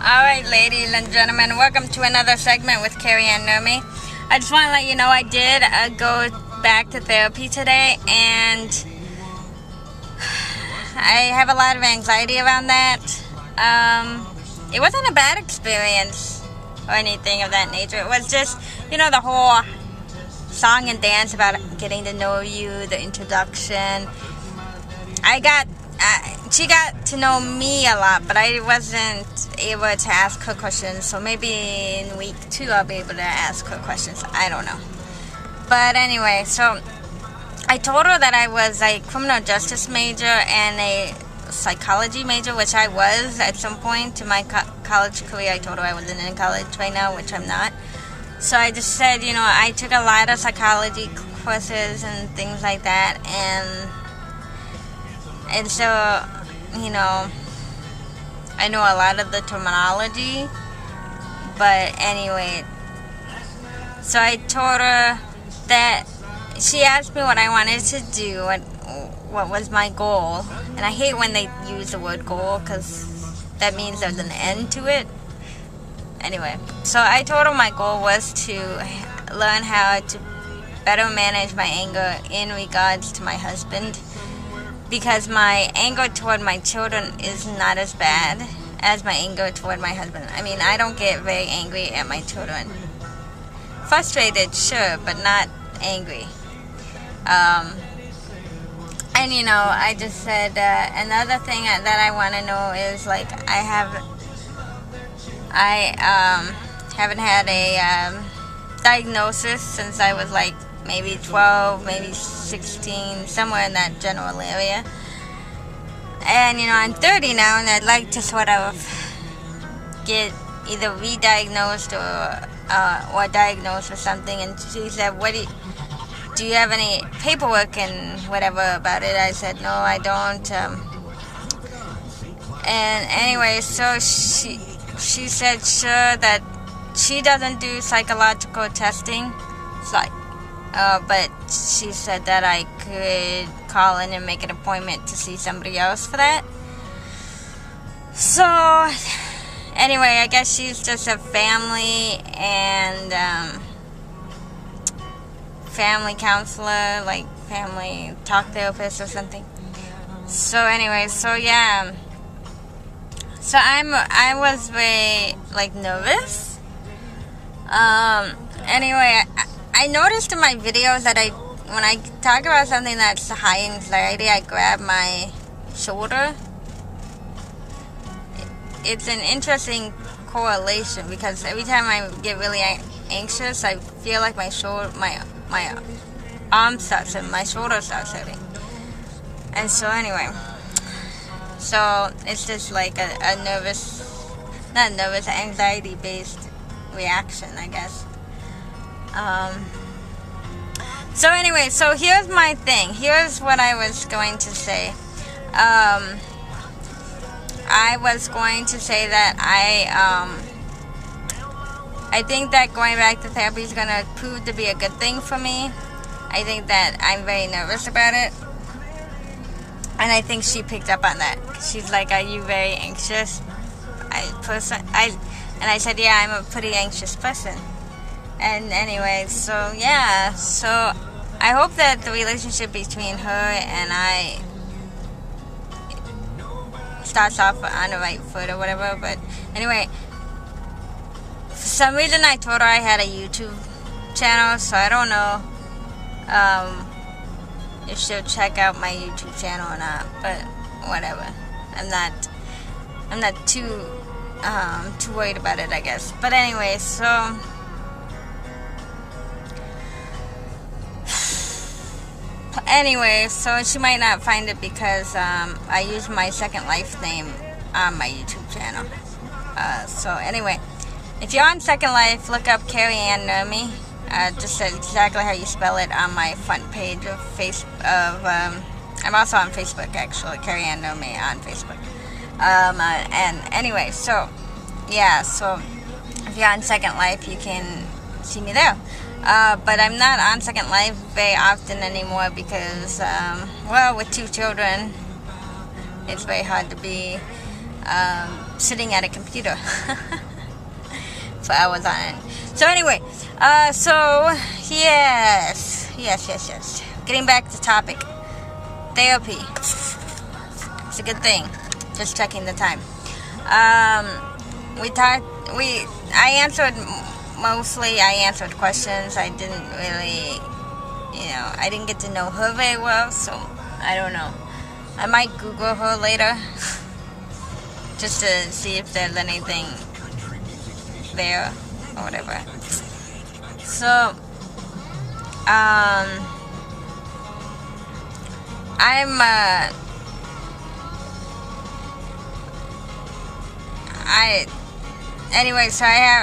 Alright, ladies and gentlemen, welcome to another segment with CarrieAnn and Nurmi. I just want to let you know I did go back to therapy today, and I have a lot of anxiety around that. It wasn't a bad experience or anything of that nature. It was just, the whole song and dance about getting to know you, the introduction. She got to know me a lot, but I wasn't able to ask her questions. So maybe in week 2 I'll be able to ask her questions. I don't know. But anyway, so I told her that I was a criminal justice major and a psychology major, which I was at some point in my college career. I told her I wasn't in college right now, which I'm not. So I just said, I took a lot of psychology courses and things like that, and so, I know a lot of the terminology, but anyway, so I told her that she asked me what I wanted to do, what was my goal, and I hate when they use the word goal, because that means there's an end to it. Anyway, so I told her my goal was to learn how to better manage my anger in regards to my husband, because my anger toward my children is not as bad as my anger toward my husband. I mean, I don't get very angry at my children. Frustrated, sure, but not angry. And I just said another thing that I want to know is, like, I haven't had a diagnosis since I was like maybe 12, maybe 16, somewhere in that general area. And I'm 30 now, and I'd like to sort of get either re-diagnosed or diagnosed with something. And she said, do you have any paperwork and whatever about it? I said, no, I don't. And anyway, so she said sure that she doesn't do psychological testing, but she said that I could call in and make an appointment to see somebody else for that. So anyway, I guess she's just a family and family counselor, like family talk therapist or something. So anyway, so yeah. So I was very, nervous. Anyway, I noticed in my videos that when I talk about something that's high anxiety, I grab my shoulder. It's an interesting correlation, because every time I get really anxious, I feel like my arm starts hurting, my shoulder starts hurting. And so anyway, so it's just like a anxiety-based reaction, I guess. So anyway, so here's my thing. Here's what I was going to say. I was going to say that I think that going back to therapy is going to prove to be a good thing for me. I think that I'm very nervous about it. And I think she picked up on that. She's like, are you very anxious? And I said, yeah, I'm a pretty anxious person. And anyway, so yeah, so I hope that the relationship between her and I starts off on the right foot or whatever. But anyway, for some reason I told her I had a YouTube channel, so I don't know if she'll check out my YouTube channel or not, but whatever. I'm not too worried about it, I guess. But anyway, so she might not find it because I use my Second Life name on my YouTube channel. So anyway, if you're on Second Life, look up CarrieAnn Nurmi. Just exactly how you spell it on my front page of I'm also on Facebook, actually, CarrieAnn Nurmi on Facebook. And anyway, so yeah, so if you're on Second Life, you can see me there. But I'm not on Second Life very often anymore because, with 2 children, it's very hard to be sitting at a computer for hours on end. So anyway, yes. Getting back to topic. Therapy. It's a good thing. Just checking the time. I answered questions. I didn't really, I didn't get to know her very well, so I don't know. I might Google her later just to see if there's anything there or whatever. So,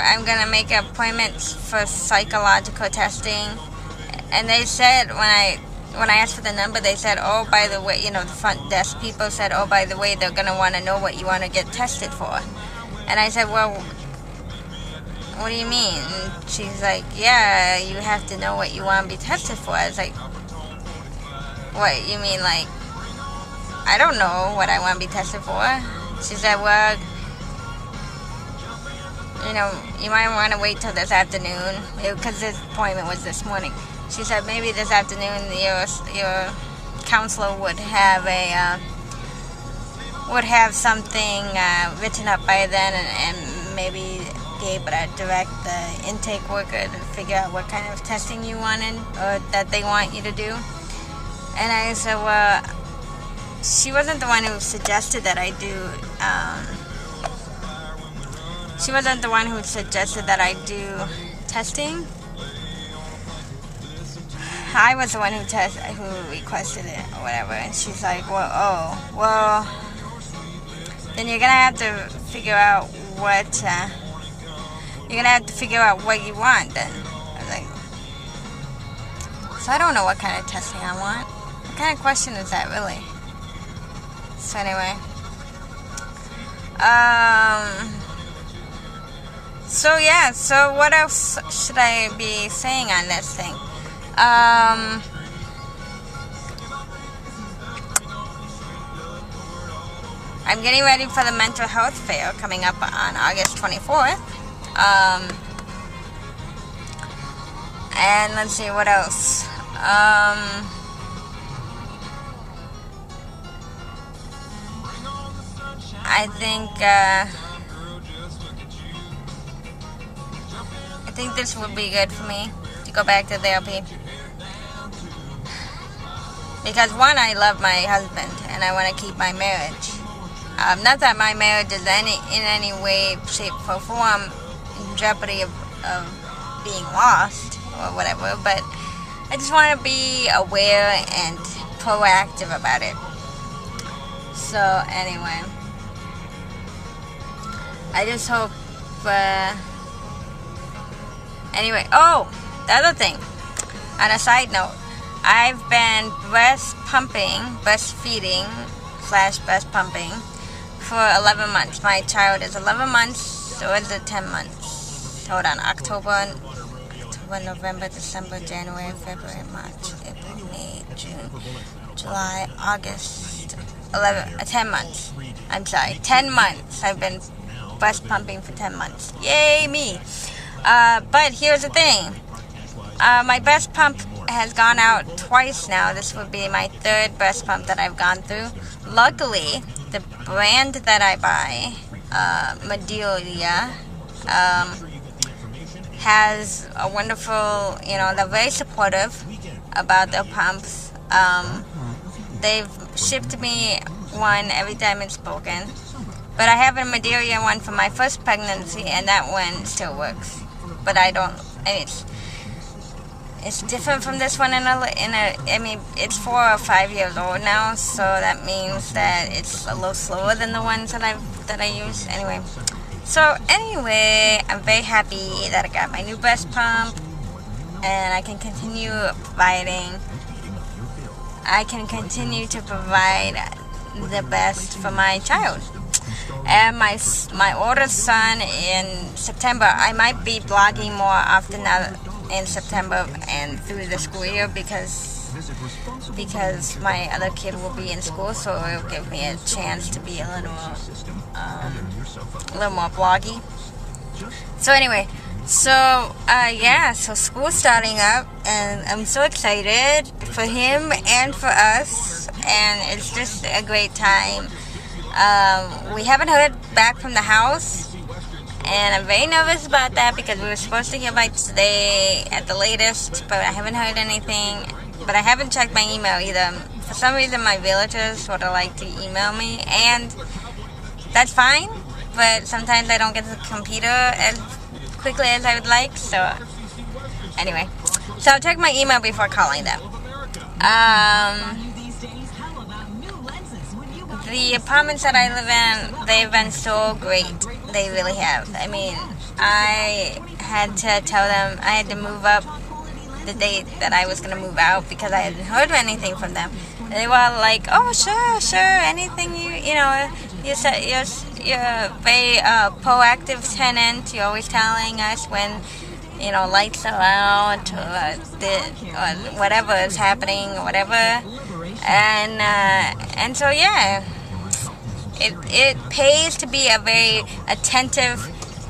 I'm gonna make appointments for psychological testing, and they said when I asked for the number, they said, oh, by the way, the front desk people said, oh, by the way, they're gonna want to know what you want to get tested for. And I said, well, what do you mean? And she's like, yeah, you have to know what you want to be tested for. I was like, what, you mean, like, I don't know what I want to be tested for. She said, well, you might want to wait till this afternoon, because this appointment was this morning. She said maybe this afternoon your counselor would have something written up by then, and maybe be able to direct the intake worker to figure out what kind of testing you wanted or that they want you to do. And I said, well, she wasn't the one who suggested that I do. She wasn't the one who suggested that I do testing. I was the one who requested it or whatever. And she's like, well, then you're gonna have to figure out what you want. Then I was like, so I don't know what kind of testing I want. What kind of question is that really? So anyway, so what else should I be saying on this thing? I'm getting ready for the mental health fair coming up on August 24th. And let's see what else. I think this would be good for me to go back to therapy. Because one, I love my husband and I want to keep my marriage. Not that my marriage is in any way, shape, or form in jeopardy of being lost or whatever, but I just want to be aware and proactive about it. So anyway, I just hope. Anyway, the other thing. On a side note, I've been breastfeeding / breast pumping for 11 months. My child is 11 months, or is it 10 months? Hold on, October, November, December, January, February, March, April, May, June, July, August, 10 months. I'm sorry, 10 months. I've been breast pumping for 10 months. Yay, me. But here's the thing. My breast pump has gone out twice now. This would be my third breast pump that I've gone through. Luckily, the brand that I buy, Medelia, has a wonderful, they're very supportive about their pumps. They've shipped me one every time it's broken. But I have a Medelia one for my first pregnancy, and that one still works. But it's different from this one it's 4 or 5 years old now, so that means that it's a little slower than the ones that I use. Anyway, I'm very happy that I got my new breast pump, and I can continue to provide the best for my child. And my older son in September, I might be blogging more often now in September and through the school year, because because my other kid will be in school, so it'll give me a chance to be a little more vloggy. So anyway, so so school's starting up, and I'm so excited for him and for us, and it's just a great time. We haven't heard back from the house, and I'm very nervous about that because we were supposed to hear by today at the latest, but I haven't heard anything. But I haven't checked my email either. For some reason, my realtors sort of like to email me, and that's fine. But sometimes I don't get to the computer as quickly as I would like. So anyway, so I'll check my email before calling them. The apartments that I live in, they've been so great. They really have. I mean, I had to tell them I had to move up the date that I was going to move out because I hadn't heard anything from them. They were like, oh, sure, anything you said, you're a very proactive tenant. You're always telling us when, lights are out or whatever is happening or whatever. And so, yeah, it pays to be a very attentive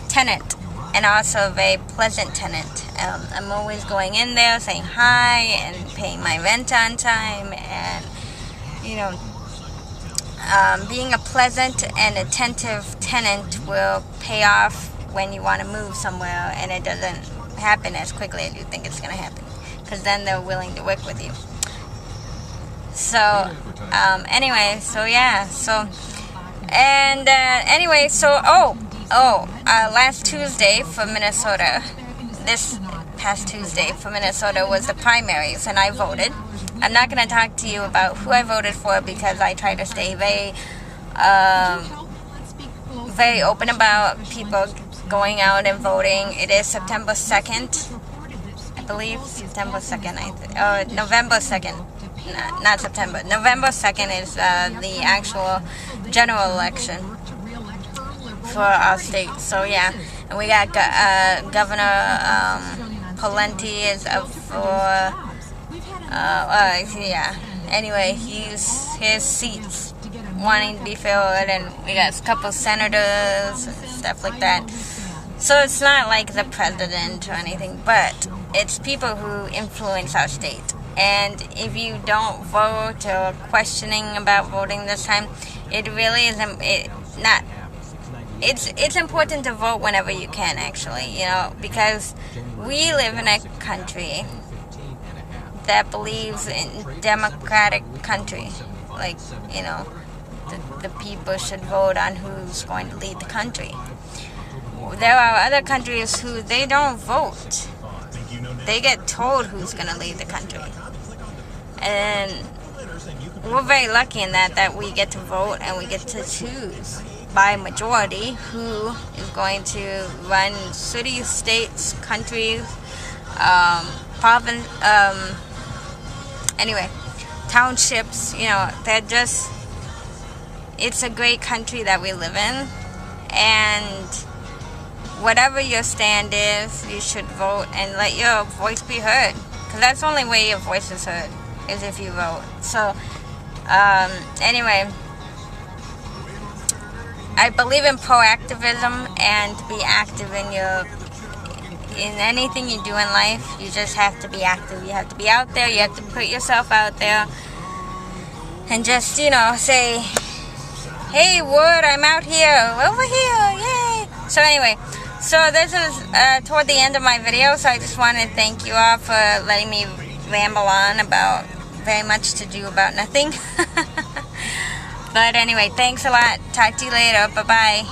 tenant and also a very pleasant tenant. I'm always going in there saying hi and paying my rent on time, and being a pleasant and attentive tenant will pay off when you want to move somewhere and it doesn't happen as quickly as you think it's going to happen, because then they're willing to work with you. So anyway, last Tuesday for Minnesota, this past Tuesday for Minnesota was the primaries, and I voted. I'm not going to talk to you about who I voted for because I try to stay very open about people going out and voting. It is September 2nd, I believe. September 2nd, November 2nd. Not September. November 2nd is the actual general election for our state. So yeah, and we got Governor Pawlenty is up for anyway, his seats wanting to be filled, and we got a couple senators and stuff like that. So it's not like the president or anything, but it's people who influence our state. And if you don't vote or questioning about voting this time, it really isn't. It's important to vote whenever you can, actually, because we live in a country that believes in democratic country. Like, the people should vote on who's going to lead the country. There are other countries who they don't vote. They get told who's going to lead the country. And we're very lucky in that we get to vote and we get to choose by majority who is going to run cities, states, countries, province, townships. They're just, it's a great country that we live in, and whatever your stand is, you should vote and let your voice be heard, because that's the only way your voice is heard, is if you vote. So anyway, I believe in proactivism and to be active in anything you do in life. You just have to be active. You have to be out there. You have to put yourself out there and just, say, hey, Wood, I'm out here, over here, yay. So anyway, so this is toward the end of my video, so I just want to thank you all for letting me ramble on about very much to do about nothing. But anyway, thanks a lot. Talk to you later. Bye-bye.